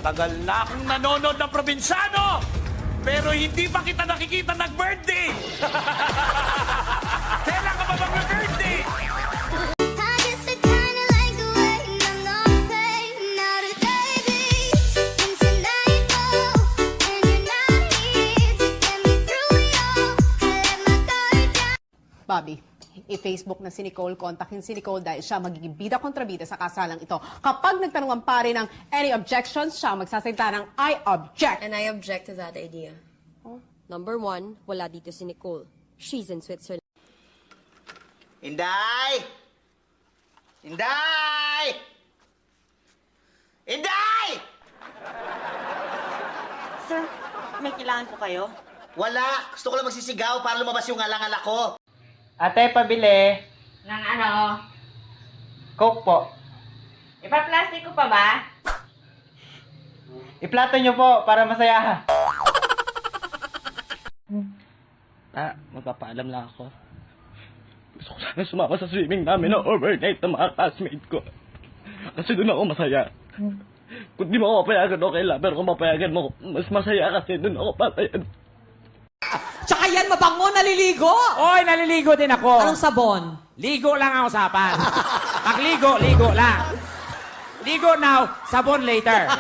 Matagal na akong nanonood ng Probinsyano, pero hindi pa kita nakikita nag-birthday. Kailan ka ba mag-birthday? I guess I kinda like the way I'm not paying out a baby. Into nightfall, and you're not here to get me through it all. I let my guard down. Bobby, i-Facebook na si Nicole, kontakin si Nicole dahil siya magiging bida-kontrabida sa kasalang ito. Kapag nagtanong ang pare ng any objections, siya magsasalita ng I object. And I object to that idea. Number one, wala dito si Nicole. She's in Switzerland. Inday! Inday! Inday! Sir, may kailangan po kayo? Wala! Gusto ko lang magsisigaw para lumabas yung alang-ala ko. Ate, pabili. Ng ano? Coke po. Ipa-plastic ko pa ba? Iplato nyo po para masaya. Magpapaalam lang ako. Gusto ko sana sumama sa swimming namin na overnight ng mga classmate ko. Kasi doon ako masaya. Kung di mo ako papayagan, okay lang. Pero kung papayagan mo, mas masaya kasi doon ako papayagan. Tsaka yan, mabango, naliligo. Oy, naliligo din ako. Anong sabon? Ligo lang ang usapan. Pagligo, ligo lang. Ligo now, sabon later.